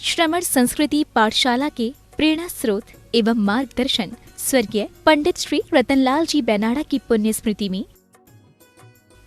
श्रमण संस्कृति पाठशाला के प्रेरणा स्रोत एवं मार्गदर्शन स्वर्गीय पंडित श्री रतनलाल जी बेनाड़ा की पुण्य स्मृति में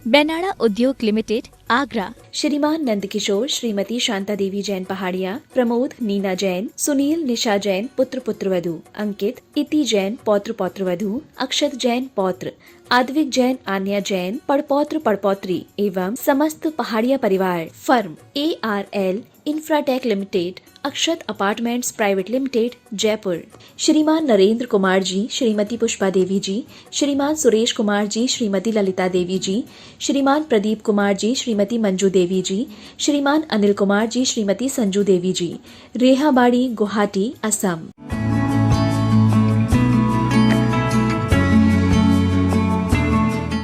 बेनाड़ा उद्योग लिमिटेड आगरा, श्रीमान नंदकिशोर श्रीमती शांता देवी जैन पहाड़िया, प्रमोद नीना जैन, सुनील निशा जैन पुत्र पुत्रवधू, अंकित इति जैन पौत्र पौत्रवधू, अक्षत जैन पौत्र, आद्विक जैन आन्या जैन पड़पौत्र पड़पौत्री एवं समस्त पहाड़िया परिवार, फर्म ARL इंफ्राटेक लिमिटेड, अक्षत अपार्टमेंट्स प्राइवेट लिमिटेड, जयपुर। श्रीमान नरेंद्र कुमार जी, श्रीमती पुष्पा देवी जी, श्रीमान सुरेश कुमार जी, श्रीमती ललिता देवी जी, श्रीमान प्रदीप कुमार जी, श्रीमती मंजू देवी जी, श्रीमान अनिल कुमार जी, श्रीमती संजू देवी जी, रेहाबाड़ी, गुवाहाटी, असम।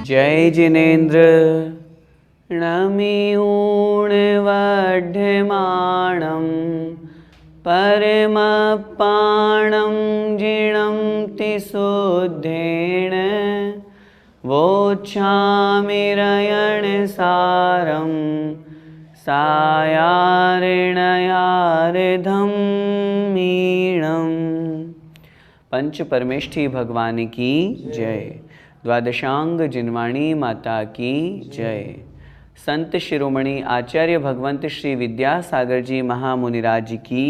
जय जिनेन्द्र नमिऊणवढ्यमाणं परमपाणं जिणं तिशुद्धेन वोच्छामिरयणसारं सायारिणयार्धं मीणं। पंच परमेष्ठी भगवान की जय। द्वादशांग जिनवाणी माता की जय। संत शिरोमणि आचार्य भगवंत श्री विद्यासागर जी महामुनिराज की,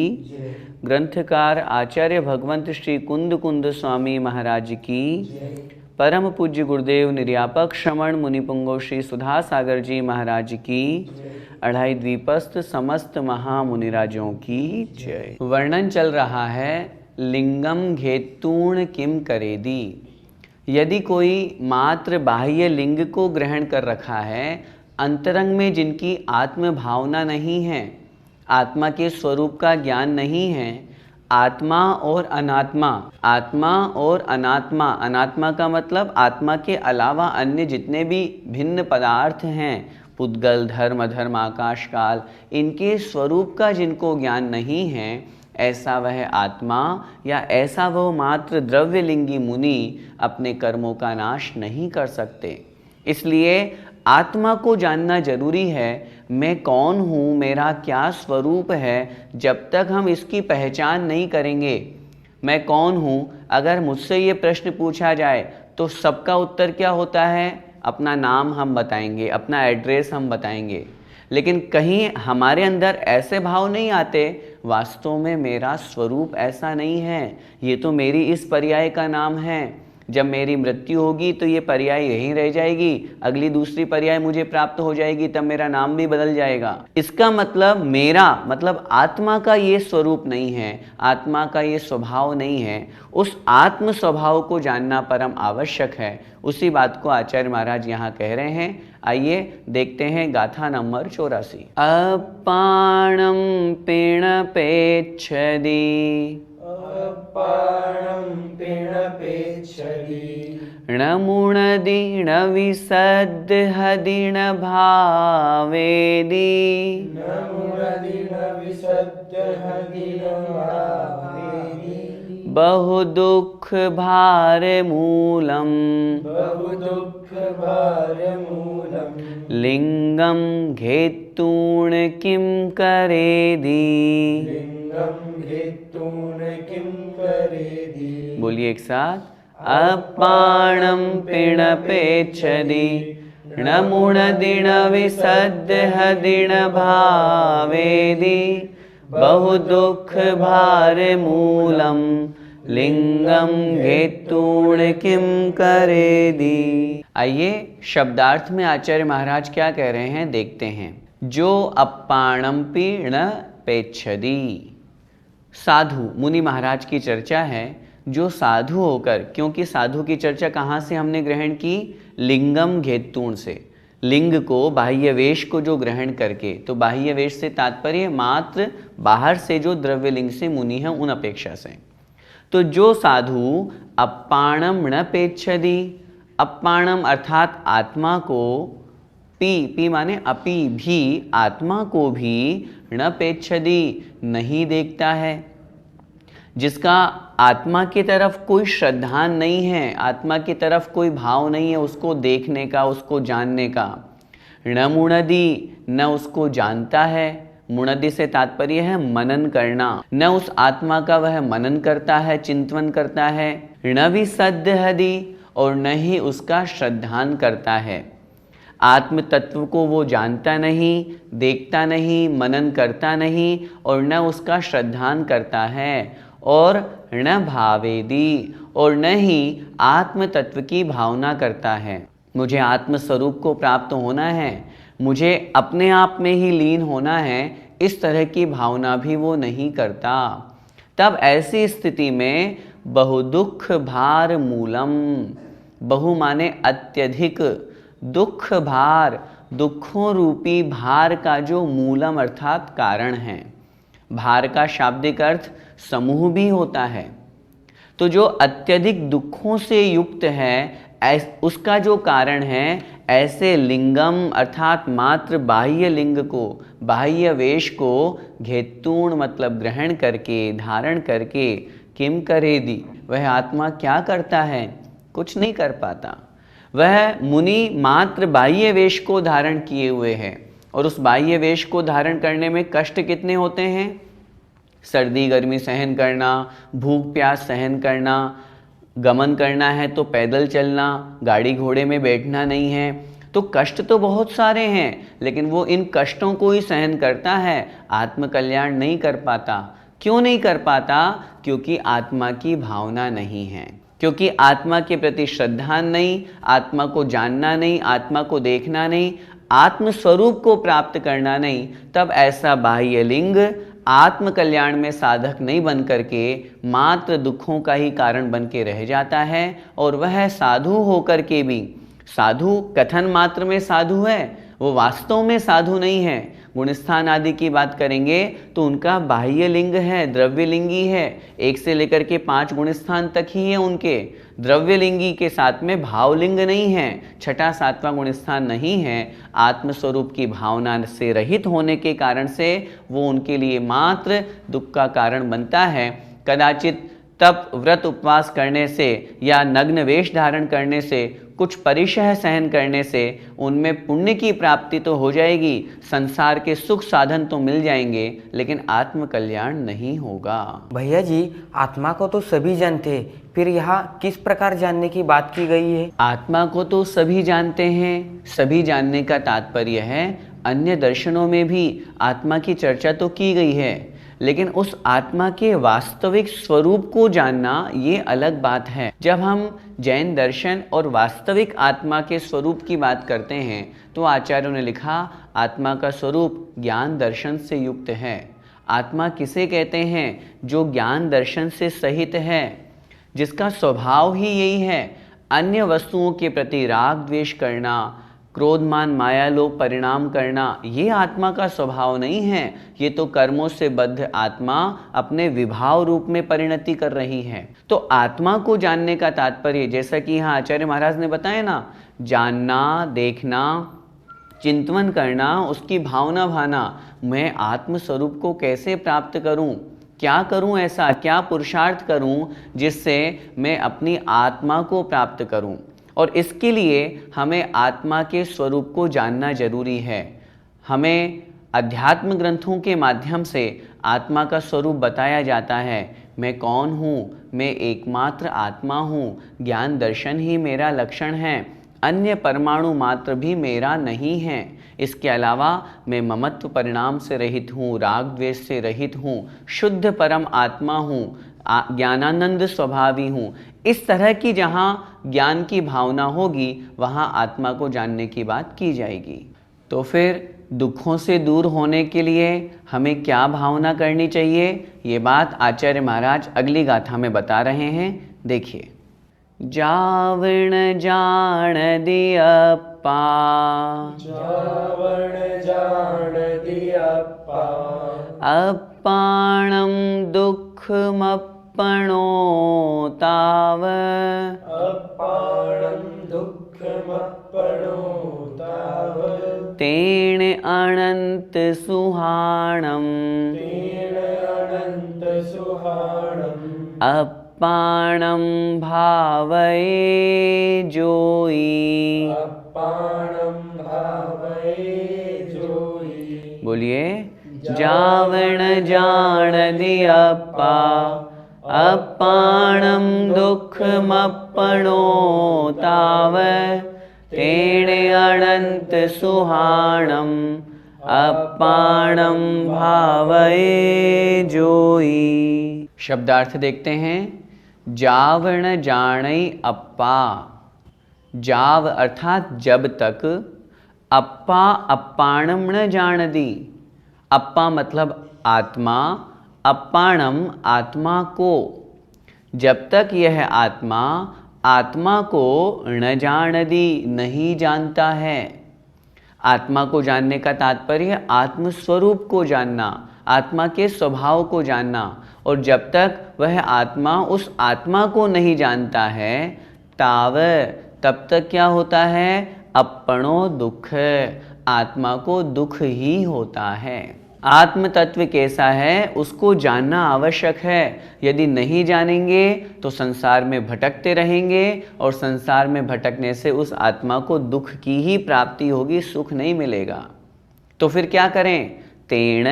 ग्रंथकार आचार्य भगवंत श्री कुंद कुंद स्वामी महाराज की, परम पूज्य गुरुदेव निर्यापक श्रमण मुनिपुंगो श्री सुधा सागर जी महाराज की, अढ़ाई द्वीपस्थ समस्त महामुनिराजों की जय। वर्णन चल रहा है लिंगम घेतूण किम करेदी। यदि कोई मात्र बाह्य लिंग को ग्रहण कर रखा है, अंतरंग में जिनकी आत्म भावना नहीं है, आत्मा के स्वरूप का ज्ञान नहीं है, आत्मा और अनात्मा, आत्मा और अनात्मा, अनात्मा का मतलब आत्मा के अलावा अन्य जितने भी भिन्न पदार्थ हैं, पुद्गल, धर्म, अधर्म, आकाश, काल, इनके स्वरूप का जिनको ज्ञान नहीं है, ऐसा वह आत्मा या ऐसा वह मात्र द्रव्यलिंगी मुनि अपने कर्मों का नाश नहीं कर सकते। इसलिए आत्मा को जानना जरूरी है। मैं कौन हूँ, मेरा क्या स्वरूप है, जब तक हम इसकी पहचान नहीं करेंगे। मैं कौन हूँ, अगर मुझसे ये प्रश्न पूछा जाए तो सबका उत्तर क्या होता है? अपना नाम हम बताएंगे, अपना एड्रेस हम बताएंगे, लेकिन कहीं हमारे अंदर ऐसे भाव नहीं आते, वास्तव में मेरा स्वरूप ऐसा नहीं है, ये तो मेरी इस पर्याय का नाम है। जब मेरी मृत्यु होगी तो ये पर्याय यहीं रह जाएगी, अगली दूसरी पर्याय मुझे प्राप्त हो जाएगी, तब मेरा नाम भी बदल जाएगा। इसका मतलब मेरा मतलब आत्मा का ये स्वरूप नहीं है, आत्मा का ये स्वभाव नहीं है। उस आत्म स्वभाव को जानना परम आवश्यक है। उसी बात को आचार्य महाराज यहाँ कह रहे हैं। आइए देखते हैं गाथा नंबर 84। अपाणं पिणपेच्छदि णमुणदीण विसद्हदिण भावेदि बहु दुख भार मूलम लिंगम घेतूण किम करेदी। बोलिए एक साथ। अपाणं पिणपेच्छदि णमुणदिण विसद्हदिण भावेदि बहु दुख भार मूलम लिंगम घेतूण किम करेदी। आइए शब्दार्थ में आचार्य महाराज क्या कह रहे हैं देखते हैं। जो अपाणं पिणपेच्छदि, साधु मुनि महाराज की चर्चा है, जो साधु होकर, क्योंकि साधु की चर्चा कहाँ से हमने ग्रहण की? लिंगम घेतूण से। लिंग को, बाह्य वेश को जो ग्रहण करके, तो बाह्य वेश से तात्पर्य मात्र बाहर से जो द्रव्य लिंग से मुनि है उन अपेक्षा से। तो जो साधु अपाणम न पेच्छदि, अपाणम अर्थात आत्मा को, पी माने अपि भी, आत्मा को भी न पेच्छदि नहीं देखता है, जिसका आत्मा की तरफ कोई श्रद्धा नहीं है, आत्मा की तरफ कोई भाव नहीं है उसको देखने का, उसको जानने का। णमुणदि, न उसको जानता है, मुणति से तात्पर्य है मनन करना। न उस आत्मा का वह मनन करता है, चिंतन करता है, न विसद्य हदि, और न ही उसका श्रद्धान करता है। आत्म तत्व को वो जानता नहीं, देखता नहीं, मनन करता नहीं, और न उसका श्रद्धान करता है, और न भावेदी, और न ही आत्म तत्व की भावना करता है। मुझे आत्म स्वरूप को प्राप्त होना है, मुझे अपने आप में ही लीन होना है, इस तरह की भावना भी वो नहीं करता। तब ऐसी स्थिति में बहुदुख भार मूलम, बहु माने अत्यधिक, दुख भार, दुखों रूपी भार का जो मूलम अर्थात कारण है। भार का शाब्दिक अर्थ समूह भी होता है। तो जो अत्यधिक दुखों से युक्त है, उसका जो कारण है, ऐसे लिंगम अर्थात मात्र बाह्य लिंग को, बाह्य वेश को घेतूण मतलब ग्रहण करके, धारण करके, किम करेदी, वह आत्मा क्या करता है? कुछ नहीं कर पाता। वह मुनि मात्र बाह्य वेश को धारण किए हुए है, और उस बाह्य वेश को धारण करने में कष्ट कितने होते हैं? सर्दी गर्मी सहन करना, भूख प्यास सहन करना, गमन करना है तो पैदल चलना, गाड़ी घोड़े में बैठना नहीं है। तो कष्ट तो बहुत सारे हैं, लेकिन वो इन कष्टों को ही सहन करता है, आत्म कल्याण नहीं कर पाता। क्यों नहीं कर पाता? क्योंकि आत्मा की भावना नहीं है, क्योंकि आत्मा के प्रति श्रद्धा नहीं, आत्मा को जानना नहीं, आत्मा को देखना नहीं, आत्म स्वरूप को प्राप्त करना नहीं। तब ऐसा बाह्य लिंग आत्म कल्याण में साधक नहीं बन करके मात्र दुखों का ही कारण बन के रह जाता है। और वह साधु होकर के भी, साधु कथन मात्र में साधु है, वो वास्तव में साधु नहीं है। गुणस्थान आदि की बात करेंगे तो उनका बाह्य लिंग है, द्रव्य लिंगी है, 1 से लेकर के 5 गुणस्थान तक ही है उनके। द्रव्य लिंगी के साथ में भावलिंग नहीं है, 6ठा 7वां गुणस्थान नहीं है। आत्मस्वरूप की भावना से रहित होने के कारण से वो उनके लिए मात्र दुख का कारण बनता है। कदाचित तप व्रत उपवास करने से या नग्न वेश धारण करने से, कुछ परिशह सहन करने से उनमें पुण्य की प्राप्ति तो हो जाएगी, संसार के सुख साधन तो मिल जाएंगे, लेकिन आत्म कल्याण नहीं होगा। भैया जी, आत्मा को तो सभी जानते हैं, फिर यहाँ किस प्रकार जानने की बात की गई है? आत्मा को तो सभी जानते हैं, सभी जानने का तात्पर्य है अन्य दर्शनों में भी आत्मा की चर्चा तो की गई है, लेकिन उस आत्मा के वास्तविक स्वरूप को जानना ये अलग बात है। जब हम जैन दर्शन और वास्तविक आत्मा के स्वरूप की बात करते हैं तो आचार्यों ने लिखा, आत्मा का स्वरूप ज्ञान दर्शन से युक्त है। आत्मा किसे कहते हैं? जो ज्ञान दर्शन से सहित है, जिसका स्वभाव ही यही है अन्य वस्तुओं के प्रति राग द्वेष करना, क्रोध मान माया लोभ परिणाम करना, ये आत्मा का स्वभाव नहीं है। ये तो कर्मों से बद्ध आत्मा अपने विभाव रूप में परिणति कर रही है। तो आत्मा को जानने का तात्पर्य, जैसा कि यहाँ आचार्य महाराज ने बताया ना, जानना, देखना, चिंतन करना, उसकी भावना भाना, मैं आत्म स्वरूप को कैसे प्राप्त करूं, क्या करूं, ऐसा क्या पुरुषार्थ करूं जिससे मैं अपनी आत्मा को प्राप्त करूं। और इसके लिए हमें आत्मा के स्वरूप को जानना जरूरी है। हमें अध्यात्म ग्रंथों के माध्यम से आत्मा का स्वरूप बताया जाता है। मैं कौन हूँ? मैं एकमात्र आत्मा हूँ, ज्ञान दर्शन ही मेरा लक्षण है, अन्य परमाणु मात्र भी मेरा नहीं है। इसके अलावा मैं ममत्व परिणाम से रहित हूँ, राग द्वेष से रहित हूँ, शुद्ध परम आत्मा हूँ, ज्ञानानंद स्वभावी हूँ। इस तरह की जहाँ ज्ञान की भावना होगी वहाँ आत्मा को जानने की बात की जाएगी। तो फिर दुखों से दूर होने के लिए हमें क्या भावना करनी चाहिए, ये बात आचार्य महाराज अगली गाथा में बता रहे हैं। देखिए, जावण जान दियप्पा, जावण जान दियप्पा, अप्पाणं दुःखमप्पणो ताव, अप्पाणं दुःखमप्पणो ताव, तेन अनंत सुहाणं, तेन अनंत सुहाणं, अप्पाणं भावये जोई। अप्पाणं भावये जोई। बोलिए, जावण जान दियप्पा अप्पाणं दुःखमप्पणो ताव तेणे अनंत सुहाणम अप्पाणम भावये जोई। शब्दार्थ देखते हैं। जावण जाणई अप्पा, जाव अर्थात जब तक, अप्पा अप्पाणम न जानदी, अप्पा मतलब आत्मा, अप्पाणम आत्मा को, जब तक यह आत्मा आत्मा को न जानदी नहीं जानता है। आत्मा को जानने का तात्पर्य आत्मस्वरूप को जानना, आत्मा के स्वभाव को जानना। और जब तक वह आत्मा उस आत्मा को नहीं जानता है, ताव तब तक क्या होता है? अपणो दुख, आत्मा को दुख ही होता है। आत्म तत्व कैसा है उसको जानना आवश्यक है। यदि नहीं जानेंगे तो संसार में भटकते रहेंगे और संसार में भटकने से उस आत्मा को दुख की ही प्राप्ति होगी, सुख नहीं मिलेगा। तो फिर क्या करें? तेण,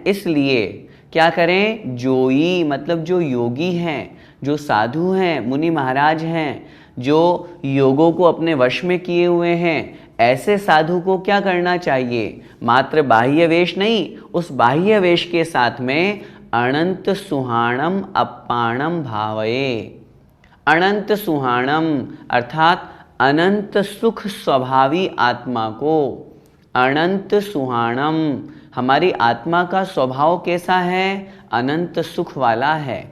इसलिए क्या करें? जोई मतलब जो योगी हैं, जो साधु हैं, मुनि महाराज हैं, जो योगों को अपने वश में किए हुए हैं, ऐसे साधु को क्या करना चाहिए? मात्र बाह्य वेश नहीं, उस बाह्य वेश के साथ में अनंत सुहाणम अप्पाणम भावये। अनंत सुहाणम अर्थात अनंत सुख स्वभावी आत्मा को, अनंत सुहाणम, हमारी आत्मा का स्वभाव कैसा है? अनंत सुख वाला है,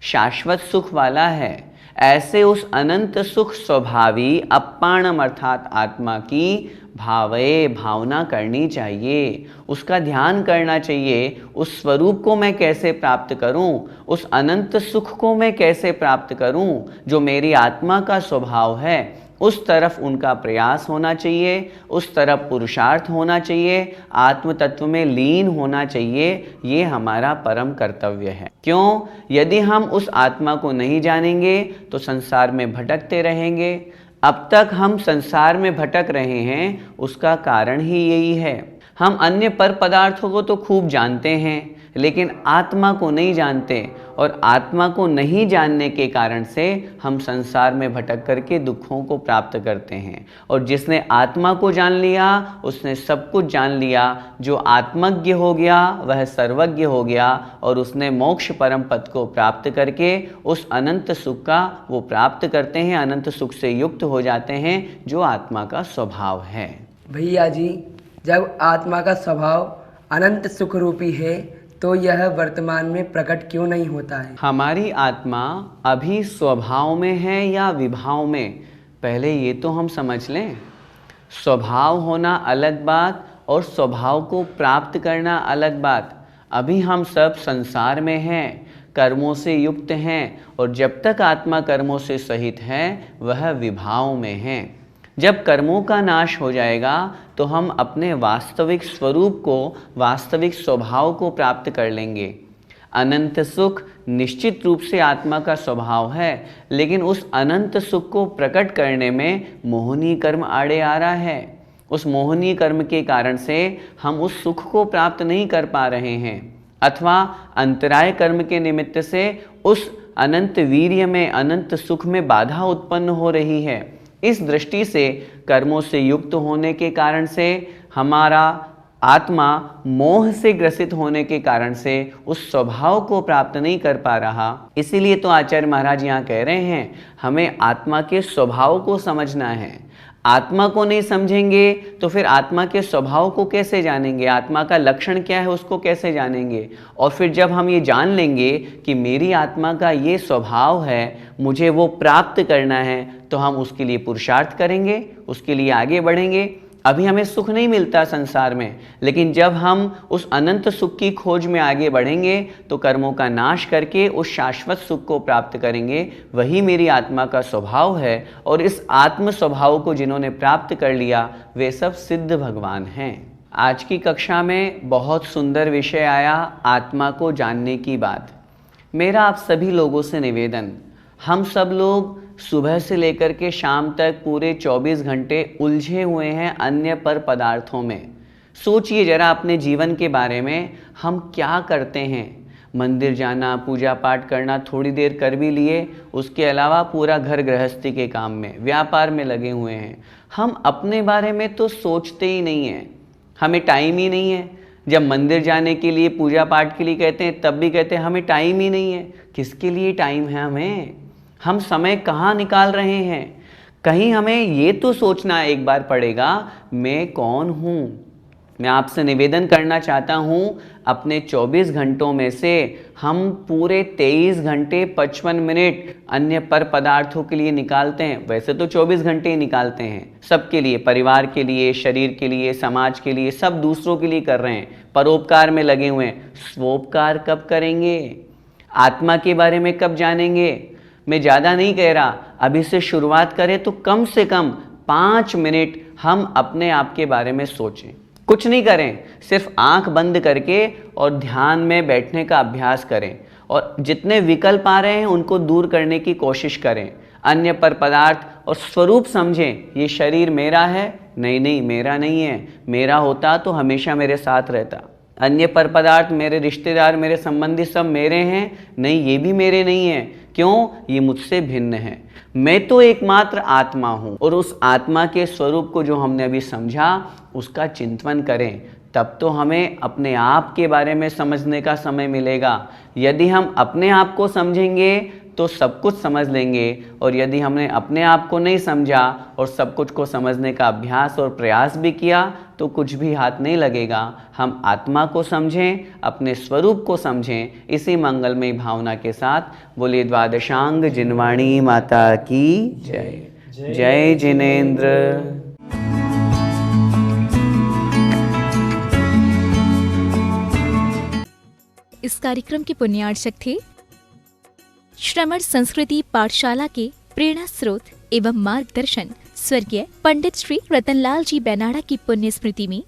शाश्वत सुख वाला है। ऐसे उस अनंत सुख स्वभावी अप्पाणम अर्थात आत्मा की भावये, भावना करनी चाहिए, उसका ध्यान करना चाहिए। उस स्वरूप को मैं कैसे प्राप्त करूं? उस अनंत सुख को मैं कैसे प्राप्त करूं? जो मेरी आत्मा का स्वभाव है, उस तरफ उनका प्रयास होना चाहिए, उस तरफ पुरुषार्थ होना चाहिए, आत्म तत्व में लीन होना चाहिए। ये हमारा परम कर्तव्य है। क्यों? यदि हम उस आत्मा को नहीं जानेंगे तो संसार में भटकते रहेंगे। अब तक हम संसार में भटक रहे हैं, उसका कारण ही यही है। हम अन्य पर पदार्थों को तो खूब जानते हैं, लेकिन आत्मा को नहीं जानते, और आत्मा को नहीं जानने के कारण से हम संसार में भटक करके दुखों को प्राप्त करते हैं। और जिसने आत्मा को जान लिया उसने सब कुछ जान लिया। जो आत्मज्ञ हो गया वह सर्वज्ञ हो गया, और उसने मोक्ष परम पद को प्राप्त करके उस अनंत सुख का वो प्राप्त करते हैं, अनंत सुख से युक्त हो जाते हैं, जो आत्मा का स्वभाव है। भैया जी, जब आत्मा का स्वभाव अनंत सुख रूपी है तो यह वर्तमान में प्रकट क्यों नहीं होता है? हमारी आत्मा अभी स्वभाव में है या विभाव में, पहले ये तो हम समझ लें। स्वभाव होना अलग बात और स्वभाव को प्राप्त करना अलग बात। अभी हम सब संसार में हैं, कर्मों से युक्त हैं, और जब तक आत्मा कर्मों से सहित है वह विभाव में है। जब कर्मों का नाश हो जाएगा तो हम अपने वास्तविक स्वरूप को, वास्तविक स्वभाव को प्राप्त कर लेंगे। अनंत सुख निश्चित रूप से आत्मा का स्वभाव है, लेकिन उस अनंत सुख को प्रकट करने में मोहनी कर्म आड़े आ रहा है। उस मोहनी कर्म के कारण से हम उस सुख को प्राप्त नहीं कर पा रहे हैं, अथवा अंतराय कर्म के निमित्त से उस अनंत वीर्य में, अनंत सुख में बाधा उत्पन्न हो रही है। इस दृष्टि से कर्मों से युक्त होने के कारण से हमारा आत्मा मोह से ग्रसित होने के कारण से उस स्वभाव को प्राप्त नहीं कर पा रहा। इसीलिए तो आचार्य महाराज यहाँ कह रहे हैं हमें आत्मा के स्वभाव को समझना है। आत्मा को नहीं समझेंगे तो फिर आत्मा के स्वभाव को कैसे जानेंगे? आत्मा का लक्षण क्या है उसको कैसे जानेंगे? और फिर जब हम ये जान लेंगे कि मेरी आत्मा का ये स्वभाव है, मुझे वो प्राप्त करना है, तो हम उसके लिए पुरुषार्थ करेंगे, उसके लिए आगे बढ़ेंगे। अभी हमें सुख नहीं मिलता संसार में, लेकिन जब हम उस अनंत सुख की खोज में आगे बढ़ेंगे तो कर्मों का नाश करके उस शाश्वत सुख को प्राप्त करेंगे। वही मेरी आत्मा का स्वभाव है, और इस आत्म स्वभाव को जिन्होंने प्राप्त कर लिया वे सब सिद्ध भगवान हैं। आज की कक्षा में बहुत सुंदर विषय आया, आत्मा को जानने की बात। मेरा आप सभी लोगों से निवेदन, हम सब लोग सुबह से लेकर के शाम तक पूरे 24 घंटे उलझे हुए हैं अन्य पर पदार्थों में। सोचिए जरा अपने जीवन के बारे में, हम क्या करते हैं। मंदिर जाना, पूजा पाठ करना थोड़ी देर कर भी लिए, उसके अलावा पूरा घर गृहस्थी के काम में, व्यापार में लगे हुए हैं। हम अपने बारे में तो सोचते ही नहीं हैं, हमें टाइम ही नहीं है। जब मंदिर जाने के लिए, पूजा पाठ के लिए कहते हैं, तब भी कहते हैं हमें टाइम ही नहीं है। किसके लिए टाइम है हमें? हम समय कहाँ निकाल रहे हैं? कहीं हमें ये तो सोचना एक बार पड़ेगा, मैं कौन हूँ। मैं आपसे निवेदन करना चाहता हूँ, अपने 24 घंटों में से हम पूरे 23 घंटे 55 मिनट अन्य पर पदार्थों के लिए निकालते हैं। वैसे तो 24 घंटे ही निकालते हैं सबके लिए, परिवार के लिए, शरीर के लिए, समाज के लिए, सब दूसरों के लिए कर रहे हैं, परोपकार में लगे हुए हैं। स्वोपकार कब करेंगे? आत्मा के बारे में कब जानेंगे? मैं ज़्यादा नहीं कह रहा, अभी से शुरुआत करें तो कम से कम 5 मिनट हम अपने आप के बारे में सोचें। कुछ नहीं करें, सिर्फ आंख बंद करके और ध्यान में बैठने का अभ्यास करें और जितने विकल्प आ रहे हैं उनको दूर करने की कोशिश करें। अन्य पर पदार्थ और स्वरूप समझें, ये शरीर मेरा है? नहीं नहीं, मेरा नहीं है। मेरा होता तो हमेशा मेरे साथ रहता। अन्य पर पदार्थ, मेरे रिश्तेदार, मेरे संबंधी सब मेरे हैं? नहीं, ये भी मेरे नहीं है। क्यों? ये मुझसे भिन्न है। मैं तो एकमात्र आत्मा हूँ और उस आत्मा के स्वरूप को जो हमने अभी समझा, उसका चिंतन करें, तब तो हमें अपने आप के बारे में समझने का समय मिलेगा। यदि हम अपने आप को समझेंगे तो सब कुछ समझ लेंगे, और यदि हमने अपने आप को नहीं समझा और सब कुछ को समझने का अभ्यास और प्रयास भी किया तो कुछ भी हाथ नहीं लगेगा। हम आत्मा को समझें, अपने स्वरूप को समझें। इसी मंगलमय भावना के साथ बोलिए द्वादशांग जिनवाणी माता की जय। जय जिनेंद्र। इस कार्यक्रम के पुण्यार्चक थे श्रमण संस्कृति पाठशाला के प्रेरणा स्रोत एवं मार्गदर्शन स्वर्गीय पंडित श्री रतनलाल जी बेनाड़ा की पुण्य स्मृति में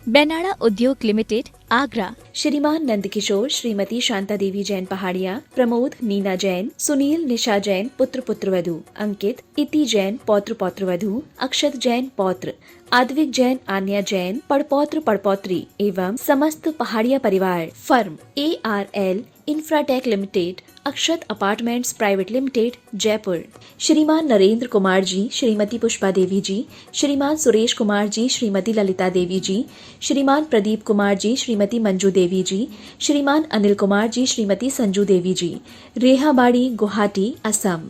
बेनाड़ा उद्योग लिमिटेड, आगरा। श्रीमान नंदकिशोर, श्रीमती शांता देवी जैन पहाड़िया, प्रमोद, नीना जैन, सुनील, निशा जैन पुत्र पुत्रवधू, अंकित, इति जैन पौत्र पौत्रवधू, अक्षत जैन पौत्र, आद्विक जैन, आन्या जैन पड़पौत्र पड़पौत्री एवं समस्त पहाड़िया परिवार। फर्म ARL इंफ्राटेक लिमिटेड, अक्षत अपार्टमेंट्स प्राइवेट लिमिटेड, जयपुर। श्रीमान नरेंद्र कुमार जी, श्रीमती पुष्पा देवी जी, श्रीमान सुरेश कुमार जी, श्रीमती ललिता देवी जी, श्रीमान प्रदीप कुमार जी, श्रीमती मंजू देवी जी, श्रीमान अनिल कुमार जी, श्रीमती संजू देवी जी, रेहाबाड़ी, गुवाहाटी, असम।